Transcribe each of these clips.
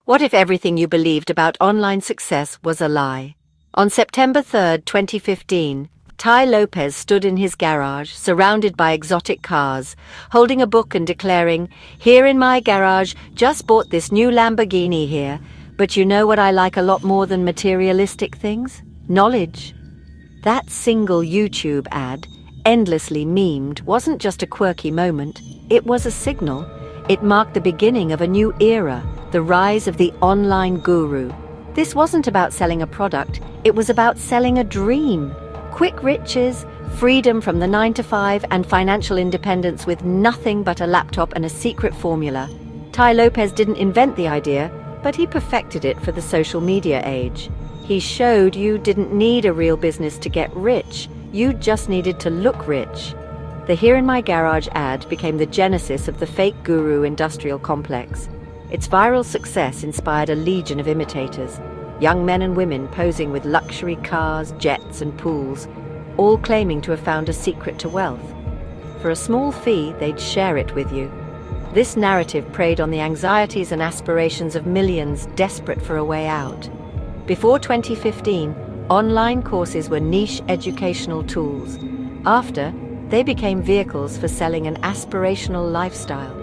What if everything you believed about online success was a lie? On September 3rd, 2015, Tai Lopez stood in his garage, surrounded by exotic cars, holding a book and declaring, "Here in my garage, just bought this new Lamborghini here, but you know what I like a lot more than materialistic things? Knowledge." That single YouTube ad, endlessly memed, wasn't just a quirky moment, it was a signal. It marked the beginning of a new era, the rise of the online guru. This wasn't about selling a product, it was about selling a dream. Quick riches, freedom from the 9-to-5, and financial independence with nothing but a laptop and a secret formula. Tai Lopez didn't invent the idea, but he perfected it for the social media age. He showed you didn't need a real business to get rich, you just needed to look rich. The "Here in my garage" ad became the genesis of the fake guru industrial complex. Its viral success inspired a legion of imitators, young men and women posing with luxury cars, jets and pools, all claiming to have found a secret to wealth. For a small fee, they'd share it with you. This narrative preyed on the anxieties and aspirations of millions desperate for a way out. Before 2015, online courses were niche educational tools. After, they became vehicles for selling an aspirational lifestyle.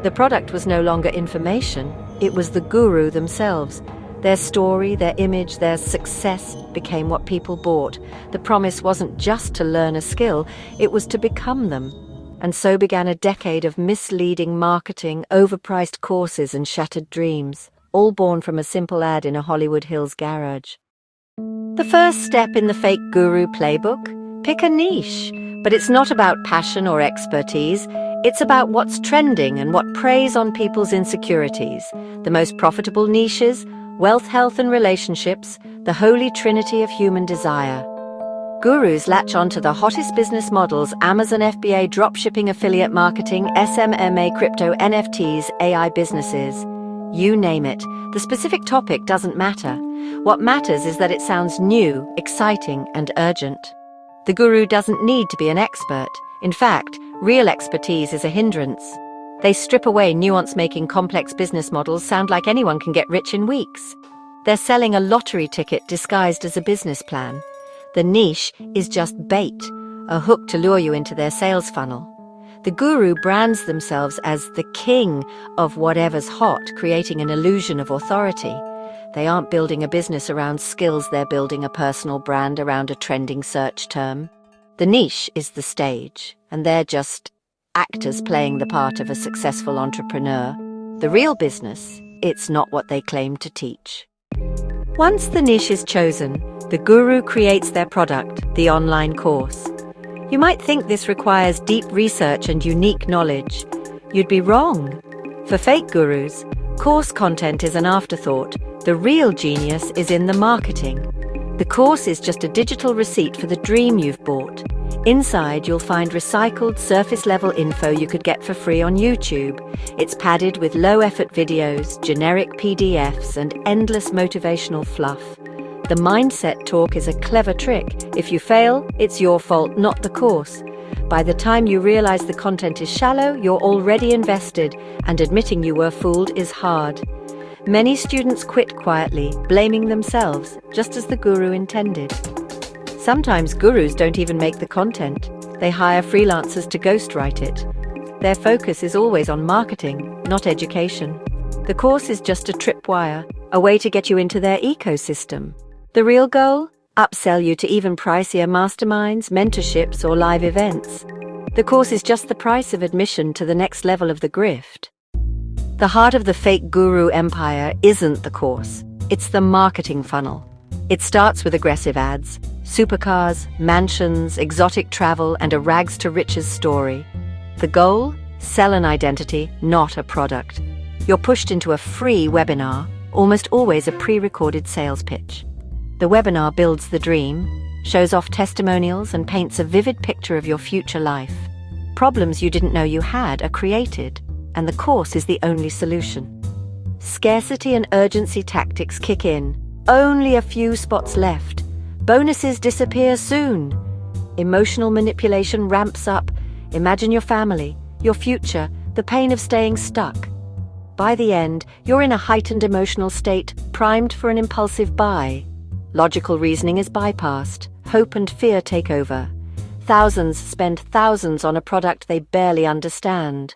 The product was no longer information, it was the guru themselves. Their story, their image, their success became what people bought. The promise wasn't just to learn a skill, it was to become them. And so began a decade of misleading marketing, overpriced courses and shattered dreams, all born from a simple ad in a Hollywood Hills garage. The first step in the fake guru playbook? Pick a niche. But it's not about passion or expertise, it's about what's trending and what preys on people's insecurities. The most profitable niches, wealth, health and relationships, the holy trinity of human desire. Gurus latch onto the hottest business models: Amazon FBA, dropshipping, affiliate marketing, SMMA, crypto, NFTs, AI businesses. You name it, the specific topic doesn't matter. What matters is that it sounds new, exciting and urgent. The guru doesn't need to be an expert. In fact, real expertise is a hindrance. They strip away nuance, making complex business models sound like anyone can get rich in weeks. They're selling a lottery ticket disguised as a business plan. The niche is just bait, a hook to lure you into their sales funnel. The guru brands themselves as the king of whatever's hot, creating an illusion of authority. They aren't building a business around skills, they're building a personal brand around a trending search term. The niche is the stage, and they're just actors playing the part of a successful entrepreneur. The real business, it's not what they claim to teach. Once the niche is chosen, the guru creates their product, the online course. You might think this requires deep research and unique knowledge. You'd be wrong. For fake gurus, course content is an afterthought. The real genius is in the marketing. The course is just a digital receipt for the dream you've bought. Inside, you'll find recycled, surface-level info you could get for free on YouTube. It's padded with low-effort videos, generic PDFs, and endless motivational fluff. The mindset talk is a clever trick. If you fail, it's your fault, not the course. By the time you realize the content is shallow, you're already invested, and admitting you were fooled is hard. Many students quit quietly, blaming themselves, just as the guru intended. Sometimes gurus don't even make the content. They hire freelancers to ghostwrite it. Their focus is always on marketing, not education. The course is just a tripwire, a way to get you into their ecosystem. The real goal? Upsell you to even pricier masterminds, mentorships, or live events. The course is just the price of admission to the next level of the grift. The heart of the fake guru empire isn't the course, it's the marketing funnel. It starts with aggressive ads, supercars, mansions, exotic travel, and a rags to riches story. The goal? Sell an identity, not a product. You're pushed into a free webinar, almost always a pre-recorded sales pitch. The webinar builds the dream, shows off testimonials, and paints a vivid picture of your future life. Problems you didn't know you had are created, and the course is the only solution. Scarcity and urgency tactics kick in. Only a few spots left. Bonuses disappear soon. Emotional manipulation ramps up. Imagine your family, your future, the pain of staying stuck. By the end, you're in a heightened emotional state, primed for an impulsive buy. Logical reasoning is bypassed. Hope and fear take over. Thousands spend thousands on a product they barely understand.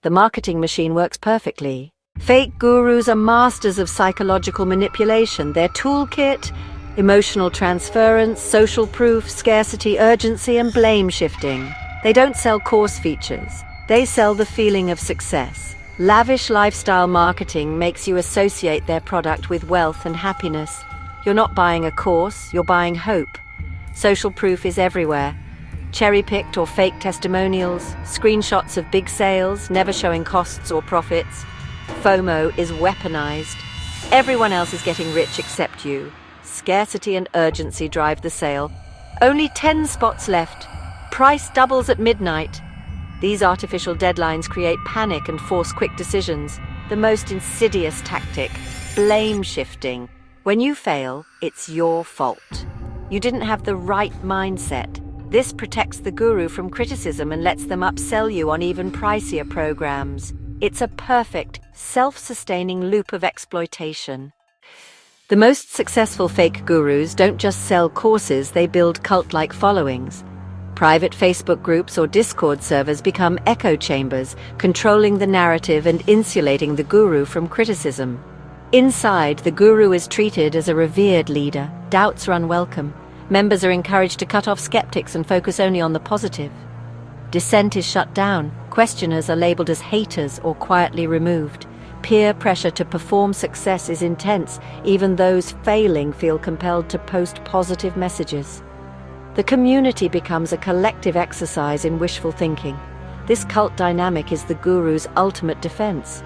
The marketing machine works perfectly. Fake gurus are masters of psychological manipulation. Their toolkit: emotional transference, social proof, scarcity, urgency, and blame shifting. They don't sell course features. They sell the feeling of success. Lavish lifestyle marketing makes you associate their product with wealth and happiness. You're not buying a course, you're buying hope. Social proof is everywhere. Cherry-picked or fake testimonials, screenshots of big sales, never showing costs or profits. FOMO is weaponized. Everyone else is getting rich except you. Scarcity and urgency drive the sale. Only 10 spots left. Price doubles at midnight. These artificial deadlines create panic and force quick decisions. The most insidious tactic: blame shifting. When you fail, it's your fault. You didn't have the right mindset. This protects the guru from criticism and lets them upsell you on even pricier programs. It's a perfect, self-sustaining loop of exploitation. The most successful fake gurus don't just sell courses, they build cult-like followings. Private Facebook groups or Discord servers become echo chambers, controlling the narrative and insulating the guru from criticism. Inside, the guru is treated as a revered leader. Doubts are unwelcome. Members are encouraged to cut off skeptics and focus only on the positive. Dissent is shut down. Questioners are labeled as haters or quietly removed. Peer pressure to perform success is intense. Even those failing feel compelled to post positive messages. The community becomes a collective exercise in wishful thinking. This cult dynamic is the guru's ultimate defense.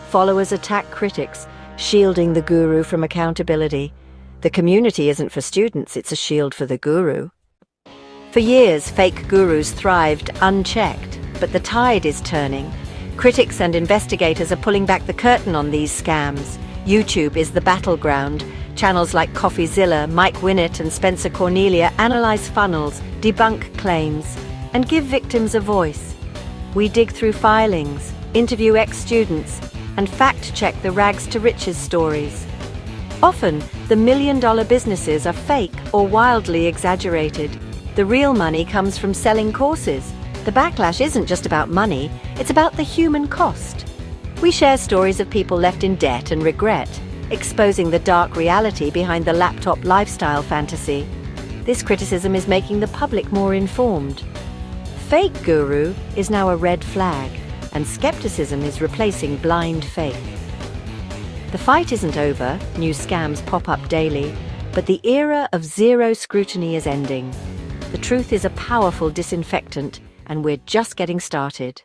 Followers attack critics, shielding the guru from accountability. The community isn't for students, it's a shield for the guru. For years, fake gurus thrived unchecked, but the tide is turning. Critics and investigators are pulling back the curtain on these scams. YouTube is the battleground. Channels like CoffeeZilla, Mike Winnett, and Spencer Cornelia analyze funnels, debunk claims, and give victims a voice. We dig through filings, interview ex-students, and fact-check the rags to riches stories. Often, the million-dollar businesses are fake or wildly exaggerated. The real money comes from selling courses. The backlash isn't just about money, it's about the human cost. We share stories of people left in debt and regret, exposing the dark reality behind the laptop lifestyle fantasy. This criticism is making the public more informed. Fake guru is now a red flag, and skepticism is replacing blind faith. The fight isn't over, new scams pop up daily, but the era of zero scrutiny is ending. The truth is a powerful disinfectant, and we're just getting started.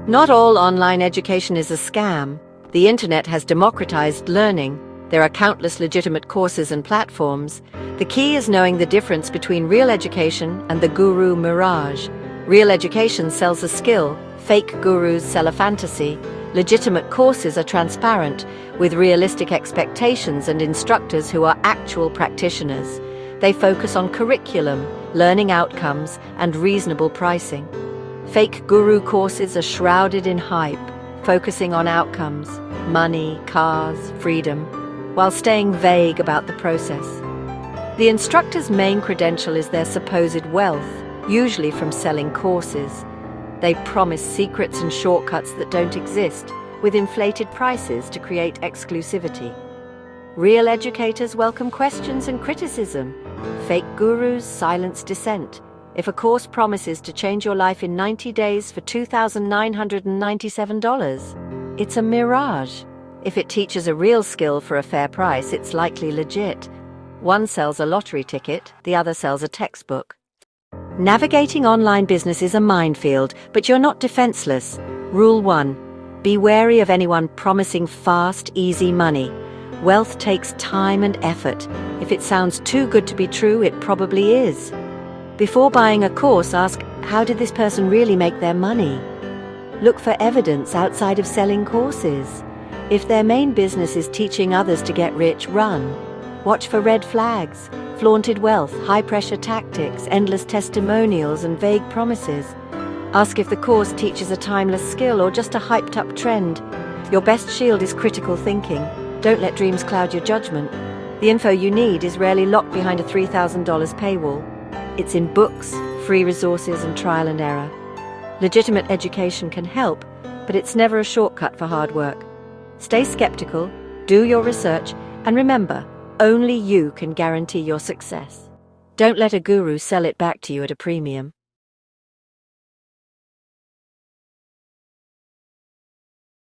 Not all online education is a scam. The internet has democratized learning. There are countless legitimate courses and platforms. The key is knowing the difference between real education and the guru mirage. Real education sells a skill, fake gurus sell a fantasy. Legitimate courses are transparent, with realistic expectations and instructors who are actual practitioners. They focus on curriculum, learning outcomes, and reasonable pricing. Fake guru courses are shrouded in hype, focusing on outcomes, money, cars, freedom, while staying vague about the process. The instructor's main credential is their supposed wealth, usually from selling courses. They promise secrets and shortcuts that don't exist, with inflated prices to create exclusivity. Real educators welcome questions and criticism. Fake gurus silence dissent. If a course promises to change your life in 90 days for $2,997, it's a mirage. If it teaches a real skill for a fair price, it's likely legit. One sells a lottery ticket, the other sells a textbook. Navigating online business is a minefield, but you're not defenseless. Rule 1. Be wary of anyone promising fast, easy money. Wealth takes time and effort. If it sounds too good to be true, it probably is. Before buying a course, ask, how did this person really make their money? Look for evidence outside of selling courses. If their main business is teaching others to get rich, run. Watch for red flags, flaunted wealth, high-pressure tactics, endless testimonials, and vague promises. Ask if the course teaches a timeless skill or just a hyped-up trend. Your best shield is critical thinking. Don't let dreams cloud your judgment. The info you need is rarely locked behind a $3,000 paywall. It's in books, free resources, and trial and error. Legitimate education can help, but it's never a shortcut for hard work. Stay skeptical, do your research, and remember, only you can guarantee your success. Don't let a guru sell it back to you at a premium.